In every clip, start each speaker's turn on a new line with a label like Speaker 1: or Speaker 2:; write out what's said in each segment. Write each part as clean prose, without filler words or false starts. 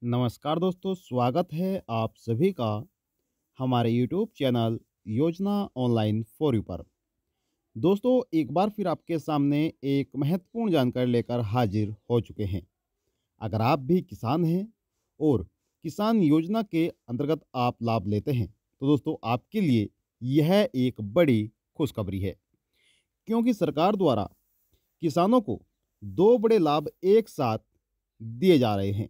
Speaker 1: नमस्कार दोस्तों, स्वागत है आप सभी का हमारे यूट्यूब चैनल योजना ऑनलाइन फॉर यू पर। दोस्तों, एक बार फिर आपके सामने एक महत्वपूर्ण जानकारी लेकर हाजिर हो चुके हैं। अगर आप भी किसान हैं और किसान योजना के अंतर्गत आप लाभ लेते हैं, तो दोस्तों आपके लिए यह एक बड़ी खुशखबरी है, क्योंकि सरकार द्वारा किसानों को दो बड़े लाभ एक साथ दिए जा रहे हैं।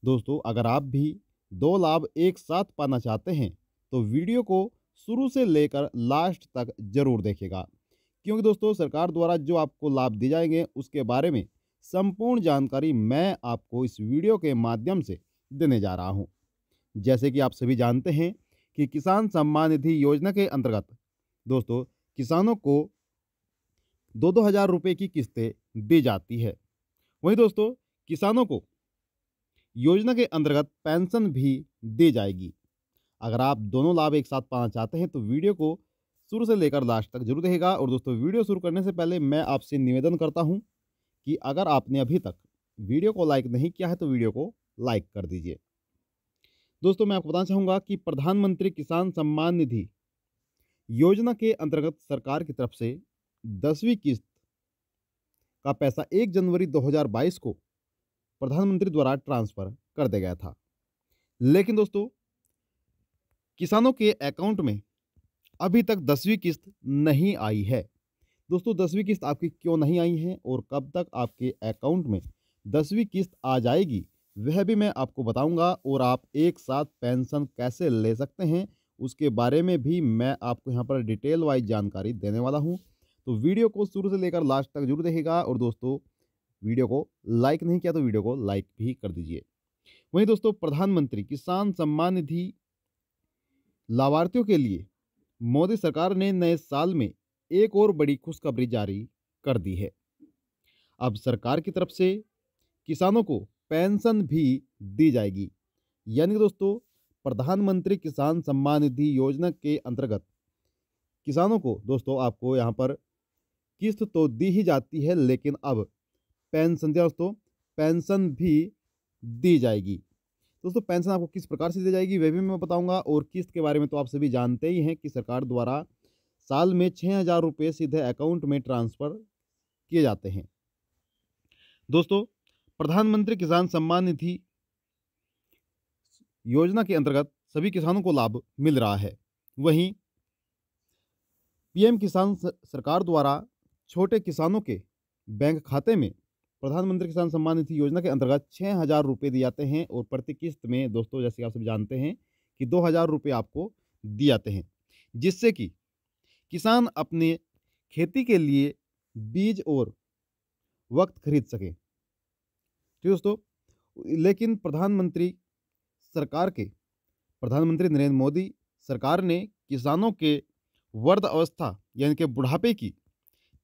Speaker 1: दोस्तों, अगर आप भी दो लाभ एक साथ पाना चाहते हैं तो वीडियो को शुरू से लेकर लास्ट तक जरूर देखिएगा, क्योंकि दोस्तों सरकार द्वारा जो आपको लाभ दिए जाएंगे उसके बारे में संपूर्ण जानकारी मैं आपको इस वीडियो के माध्यम से देने जा रहा हूं। जैसे कि आप सभी जानते हैं कि किसान सम्मान निधि योजना के अंतर्गत दोस्तों किसानों को दो दो हज़ार रुपये की किस्तें दी जाती है। वहीं दोस्तों किसानों को योजना के अंतर्गत पेंशन भी दी जाएगी। अगर आप दोनों लाभ एक साथ पाना चाहते हैं तो वीडियो को शुरू से लेकर लास्ट तक जरूर देखिएगा। और दोस्तों वीडियो शुरू करने से पहले मैं आपसे निवेदन करता हूं कि अगर आपने अभी तक वीडियो को लाइक नहीं किया है तो वीडियो को लाइक कर दीजिए। दोस्तों, मैं आपको बताना चाहूँगा कि प्रधानमंत्री किसान सम्मान निधि योजना के अंतर्गत सरकार की तरफ से 10वीं किस्त का पैसा 1 जनवरी 2022 को प्रधानमंत्री द्वारा ट्रांसफ़र कर दिया गया था। लेकिन दोस्तों किसानों के अकाउंट में अभी तक 10वीं किस्त नहीं आई है। दोस्तों 10वीं किस्त आपकी क्यों नहीं आई है और कब तक आपके अकाउंट में 10वीं किस्त आ जाएगी, वह भी मैं आपको बताऊंगा। और आप एक साथ पेंशन कैसे ले सकते हैं उसके बारे में भी मैं आपको यहाँ पर डिटेल वाइज जानकारी देने वाला हूँ। तो वीडियो को शुरू से लेकर लास्ट तक जरूर देखिएगा। और दोस्तों वीडियो को लाइक नहीं किया तो वीडियो को लाइक भी कर दीजिए। वहीं दोस्तों प्रधानमंत्री किसान सम्मान निधि लाभार्थियों के लिए मोदी सरकार ने नए साल में एक और बड़ी खुशखबरी जारी कर दी है। अब सरकार की तरफ से किसानों को पेंशन भी दी जाएगी। यानी कि दोस्तों प्रधानमंत्री किसान सम्मान निधि योजना के अंतर्गत किसानों को दोस्तों आपको यहाँ पर किस्त तो दी ही जाती है, लेकिन अब पेंशन भी दी जाएगी। दोस्तों पेंशन आपको किस प्रकार से दी जाएगी वह भी मैं बताऊंगा। और किस्त के बारे में तो आप सभी जानते ही हैं कि सरकार द्वारा साल में 6,000 रुपये सीधे अकाउंट में ट्रांसफ़र किए जाते हैं। दोस्तों प्रधानमंत्री किसान सम्मान निधि योजना के अंतर्गत सभी किसानों को लाभ मिल रहा है। वहीं पीएम किसान सरकार द्वारा छोटे किसानों के बैंक खाते में प्रधानमंत्री किसान सम्मान निधि योजना के अंतर्गत 6,000 रुपये दिए जाते हैं। और प्रति किस्त में दोस्तों जैसे आप सब जानते हैं कि 2,000 रुपये आपको दिए जाते हैं, जिससे कि किसान अपने खेती के लिए बीज और वक्त खरीद सके। ठीक दोस्तों, लेकिन प्रधानमंत्री नरेंद्र मोदी सरकार ने किसानों के वृद्ध अवस्था यानी कि बुढ़ापे की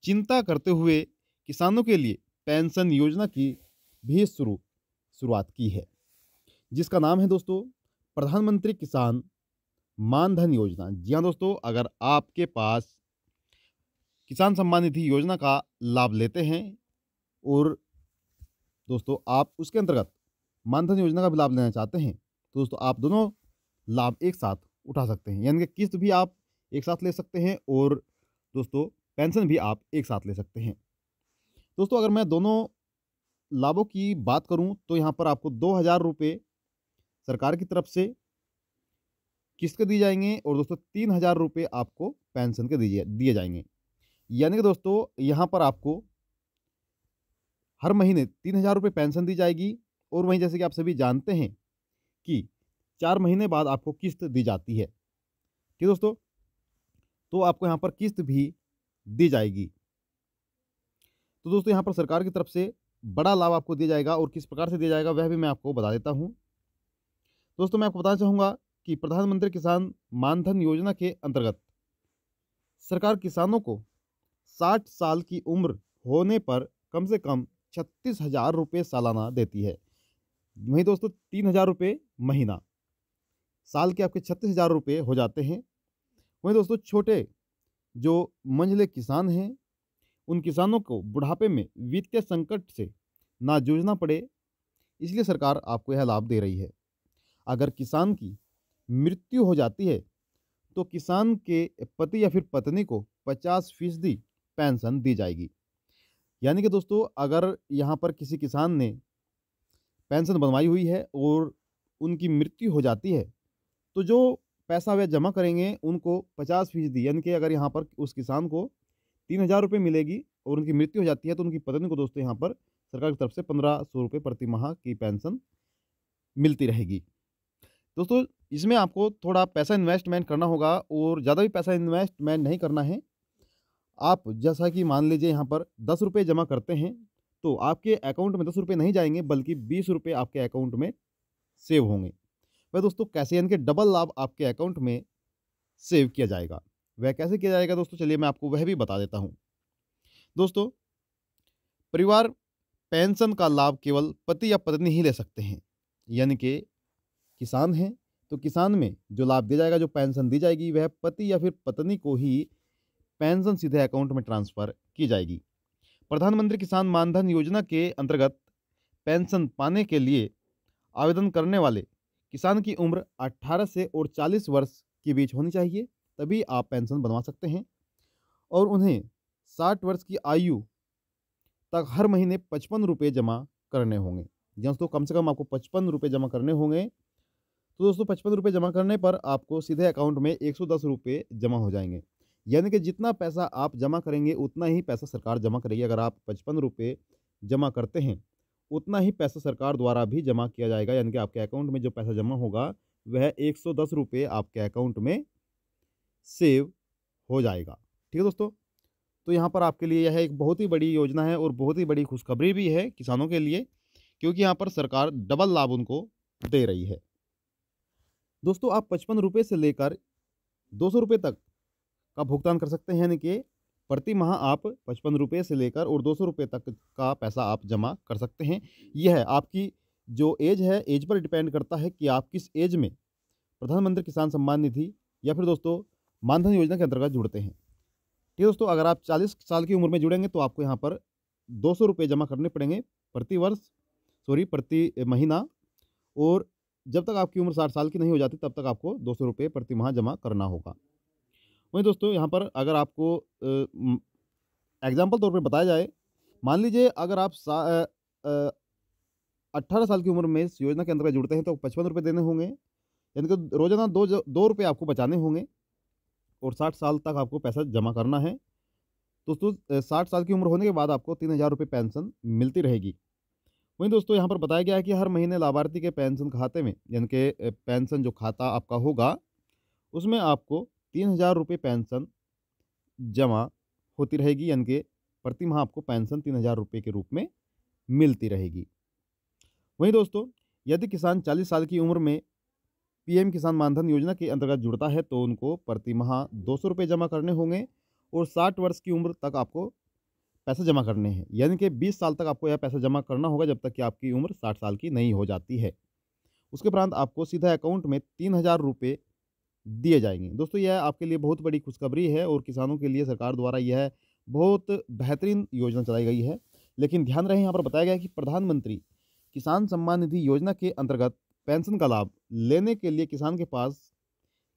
Speaker 1: चिंता करते हुए किसानों के लिए पेंशन योजना की भी शुरुआत की है, जिसका नाम है दोस्तों प्रधानमंत्री किसान मानधन योजना। जी हाँ दोस्तों, अगर आपके पास किसान सम्मान निधि योजना का लाभ लेते हैं और दोस्तों आप उसके अंतर्गत मानधन योजना का भी लाभ लेना चाहते हैं तो दोस्तों आप दोनों लाभ एक साथ उठा सकते हैं। यानी कि किस्त भी आप एक साथ ले सकते हैं और दोस्तों पेंशन भी आप एक साथ ले सकते हैं। दोस्तों अगर मैं दोनों लाभों की बात करूं तो यहाँ पर आपको 2,000 रुपये सरकार की तरफ से किस्त के दिए जाएंगे और दोस्तों 3,000 रुपये आपको पेंशन के दिए जाएंगे। यानी कि दोस्तों यहाँ पर आपको हर महीने 3,000 रुपये पेंशन दी जाएगी। और वहीं जैसे कि आप सभी जानते हैं कि 4 महीने बाद आपको किस्त दी जाती है। ठीक दोस्तों, तो आपको यहाँ पर किस्त भी दी जाएगी। तो दोस्तों यहाँ पर सरकार की तरफ से बड़ा लाभ आपको दिया जाएगा और किस प्रकार से दिया जाएगा वह भी मैं आपको बता देता हूँ। दोस्तों मैं आपको बताना चाहूँगा कि प्रधानमंत्री किसान मानधन योजना के अंतर्गत सरकार किसानों को 60 साल की उम्र होने पर कम से कम 36,000 रुपये सालाना देती है। वहीं दोस्तों 3,000 रुपये महीना, साल के आपके 36,000 रुपये हो जाते हैं। वहीं दोस्तों छोटे जो मंझले किसान हैं उन किसानों को बुढ़ापे में वित्तीय संकट से ना जूझना पड़े, इसलिए सरकार आपको यह लाभ दे रही है। अगर किसान की मृत्यु हो जाती है तो किसान के पति या फिर पत्नी को 50% पेंशन दी जाएगी। यानी कि दोस्तों, अगर यहाँ पर किसी किसान ने पेंशन बनवाई हुई है और उनकी मृत्यु हो जाती है, तो जो पैसा वे जमा करेंगे उनको 50% यानी कि अगर यहाँ पर उस किसान को 3,000 रुपये मिलेगी और उनकी मृत्यु हो जाती है तो उनकी पत्नी को दोस्तों यहाँ पर सरकार की तरफ से 1,500 रुपये प्रति माह की पेंशन मिलती रहेगी। दोस्तों, इसमें आपको थोड़ा पैसा इन्वेस्टमेंट करना होगा और ज़्यादा भी पैसा इन्वेस्टमेंट नहीं करना है। आप जैसा कि मान लीजिए यहाँ पर 10 रुपये जमा करते हैं, तो आपके अकाउंट में 10 रुपये नहीं जाएँगे बल्कि 20 रुपये आपके अकाउंट में सेव होंगे। वह दोस्तों कैसे, यानी कि डबल लाभ आपके अकाउंट में सेव किया जाएगा। वह कैसे किया जाएगा दोस्तों, चलिए मैं आपको वह भी बता देता हूँ। दोस्तों, परिवार पेंशन का लाभ केवल पति या पत्नी ही ले सकते हैं। यानी कि किसान हैं, तो किसान में जो लाभ दिया जाएगा, जो पेंशन दी जाएगी, वह पति या फिर पत्नी को ही पेंशन सीधे अकाउंट में ट्रांसफ़र की जाएगी। प्रधानमंत्री किसान मानधन योजना के अंतर्गत पेंशन पाने के लिए आवेदन करने वाले किसान की उम्र 18 से और 40 वर्ष के बीच होनी चाहिए, तभी आप पेंशन बनवा सकते हैं। और उन्हें 60 वर्ष की आयु तक हर महीने 55 रुपये जमा करने होंगे। दोस्तों, कम से कम आपको 55 रुपये जमा करने होंगे। तो दोस्तों, 55 रुपये जमा करने पर आपको सीधे अकाउंट में 110 रुपये जमा हो जाएंगे। यानी कि जितना पैसा आप जमा करेंगे उतना ही पैसा सरकार जमा करेगी। अगर आप 55 रुपये जमा करते हैं, उतना ही पैसा सरकार द्वारा भी जमा किया जाएगा। यानी कि आपके अकाउंट में जो पैसा जमा होगा वह 110 रुपये आपके अकाउंट में सेव हो जाएगा। ठीक है दोस्तों, तो यहाँ पर आपके लिए यह एक बहुत ही बड़ी योजना है और बहुत ही बड़ी खुशखबरी भी है किसानों के लिए, क्योंकि यहाँ पर सरकार डबल लाभ उनको दे रही है। दोस्तों, आप 55 रुपये से लेकर 200 रुपये तक का भुगतान कर सकते हैं। यानी कि प्रति माह आप 55 रुपये से लेकर और 200 रुपये तक का पैसा आप जमा कर सकते हैं। यह आपकी जो एज है, एज पर डिपेंड करता है कि आप किस एज में प्रधानमंत्री किसान सम्मान निधि या फिर दोस्तों मानधन योजना के अंतर्गत जुड़ते हैं। ठीक है दोस्तों, अगर आप 40 साल की उम्र में जुड़ेंगे तो आपको यहाँ पर 200 रुपये जमा करने पड़ेंगे प्रति महीना। और जब तक आपकी उम्र 60 साल की नहीं हो जाती तब तक आपको 200 रुपये प्रति माह जमा करना होगा। वहीं दोस्तों, यहाँ पर अगर आपको एग्जाम्पल तौर पे बताया जाए, मान लीजिए अगर आप 18 साल की उम्र में इस योजना के अंतर्गत जुड़ते हैं तो 55 रुपये देने होंगे। यानी कि रोजाना 2 रुपये आपको बचाने होंगे और 60 साल तक आपको पैसा जमा करना है। दोस्तों, 60 साल की उम्र होने के बाद आपको 3,000 रुपये पेंशन मिलती रहेगी। वहीं दोस्तों, यहाँ पर बताया गया है कि हर महीने लाभार्थी के पेंशन खाते में, यानी कि पेंशन जो खाता आपका होगा उसमें आपको 3,000 रुपये पेंशन जमा होती रहेगी। यानी कि प्रति माह आपको पेंशन 3,000 रुपये के रूप में मिलती रहेगी। वहीं दोस्तों, यदि किसान 40 साल की उम्र में पीएम किसान मानधन योजना के अंतर्गत जुड़ता है तो उनको प्रति माह 200 रुपये जमा करने होंगे और 60 वर्ष की उम्र तक आपको पैसा जमा करने हैं। यानी कि 20 साल तक आपको यह पैसा जमा करना होगा जब तक कि आपकी उम्र 60 साल की नहीं हो जाती है। उसके उपरांत आपको सीधा अकाउंट में 3,000 रुपये दिए जाएंगे। दोस्तों, यह आपके लिए बहुत बड़ी खुशखबरी है और किसानों के लिए सरकार द्वारा यह बहुत बेहतरीन योजना चलाई गई है। लेकिन ध्यान रहे, यहाँ पर बताया गया है कि प्रधानमंत्री किसान सम्मान निधि योजना के अंतर्गत पेंशन का लाभ लेने के लिए किसान के पास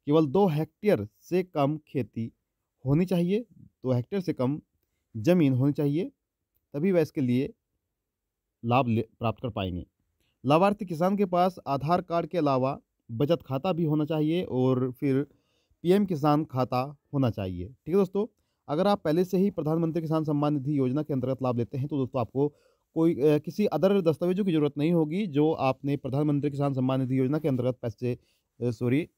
Speaker 1: केवल 2 हेक्टेयर से कम खेती होनी चाहिए, 2 हेक्टेयर से कम जमीन होनी चाहिए, तभी वह इसके लिए लाभ प्राप्त कर पाएंगे। लाभार्थी किसान के पास आधार कार्ड के अलावा बचत खाता भी होना चाहिए और फिर पीएम किसान खाता होना चाहिए। ठीक है दोस्तों, अगर आप पहले से ही प्रधानमंत्री किसान सम्मान निधि योजना के अंतर्गत लाभ लेते हैं तो दोस्तों आपको कोई किसी अदर दस्तावेजों की ज़रूरत नहीं होगी। जो आपने प्रधानमंत्री किसान सम्मान निधि योजना के अंतर्गत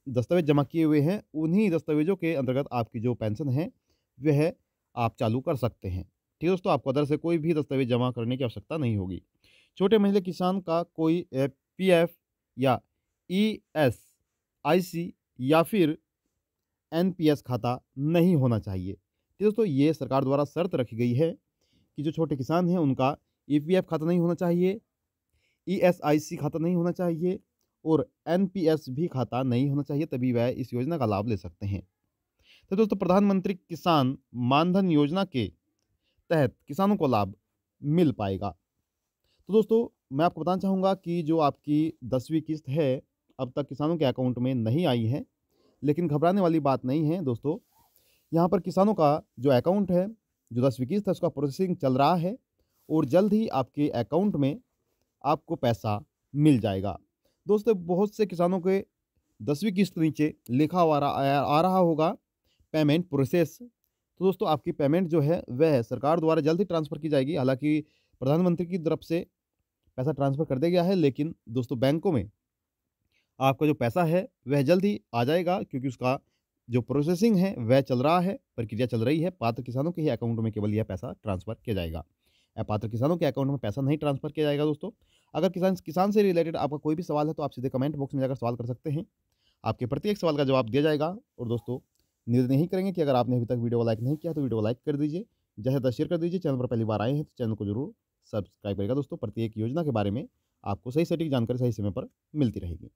Speaker 1: दस्तावेज जमा किए हुए हैं, उन्हीं दस्तावेजों के अंतर्गत आपकी जो पेंशन है वह आप चालू कर सकते हैं। ठीक है दोस्तों, आपको अदर से कोई भी दस्तावेज जमा करने की आवश्यकता नहीं होगी। छोटे महिला किसान का कोई पीएफ या ईएसआईसी या फिर एनपीएस खाता नहीं होना चाहिए। ठीक है दोस्तों, ये सरकार द्वारा शर्त रखी गई है कि जो छोटे किसान हैं उनका ईपीएफ खाता नहीं होना चाहिए, ईएसआईसी खाता नहीं होना चाहिए और एनपीएस भी खाता नहीं होना चाहिए, तभी वह इस योजना का लाभ ले सकते हैं। तो दोस्तों, प्रधानमंत्री किसान मानधन योजना के तहत किसानों को लाभ मिल पाएगा। तो दोस्तों, मैं आपको बताना चाहूँगा कि जो आपकी 10वीं किस्त है, अब तक किसानों के अकाउंट में नहीं आई है। लेकिन घबराने वाली बात नहीं है दोस्तों। यहाँ पर किसानों का जो अकाउंट है, जो 10वीं किस्त है उसका प्रोसेसिंग चल रहा है और जल्द ही आपके अकाउंट में आपको पैसा मिल जाएगा। दोस्तों बहुत से किसानों के 10वीं किस्त नीचे लिखा हुआ आ रहा होगा पेमेंट प्रोसेस। तो दोस्तों आपकी पेमेंट जो है वह सरकार द्वारा जल्द ही ट्रांसफ़र की जाएगी। हालाँकि प्रधानमंत्री की तरफ से पैसा ट्रांसफ़र कर दिया गया है, लेकिन दोस्तों बैंकों में आपका जो पैसा है वह जल्द ही आ जाएगा, क्योंकि उसका जो प्रोसेसिंग है वह चल रहा है, प्रक्रिया चल रही है। पात्र किसानों के ही अकाउंट में केवल यह पैसा ट्रांसफ़र किया जाएगा। अपात्र किसानों के अकाउंट में पैसा नहीं ट्रांसफ़र किया जाएगा दोस्तों। अगर किसान किसान से रिलेटेड आपका कोई भी सवाल है तो आप सीधे कमेंट बॉक्स में जाकर सवाल कर सकते हैं। आपके प्रत्येक सवाल का जवाब दिया जाएगा। और दोस्तों निवेदन यही करेंगे कि अगर आपने अभी तक वीडियो को लाइक नहीं किया तो वीडियो को लाइक कर दीजिए, ज़्यादा से ज़्यादा शेयर कर दीजिए। चैनल पर पहली बार आए हैं तो चैनल को ज़रूर सब्सक्राइब करिएगा दोस्तों। प्रत्येक योजना के बारे में आपको सही सटीक जानकारी सही समय पर मिलती रहेगी।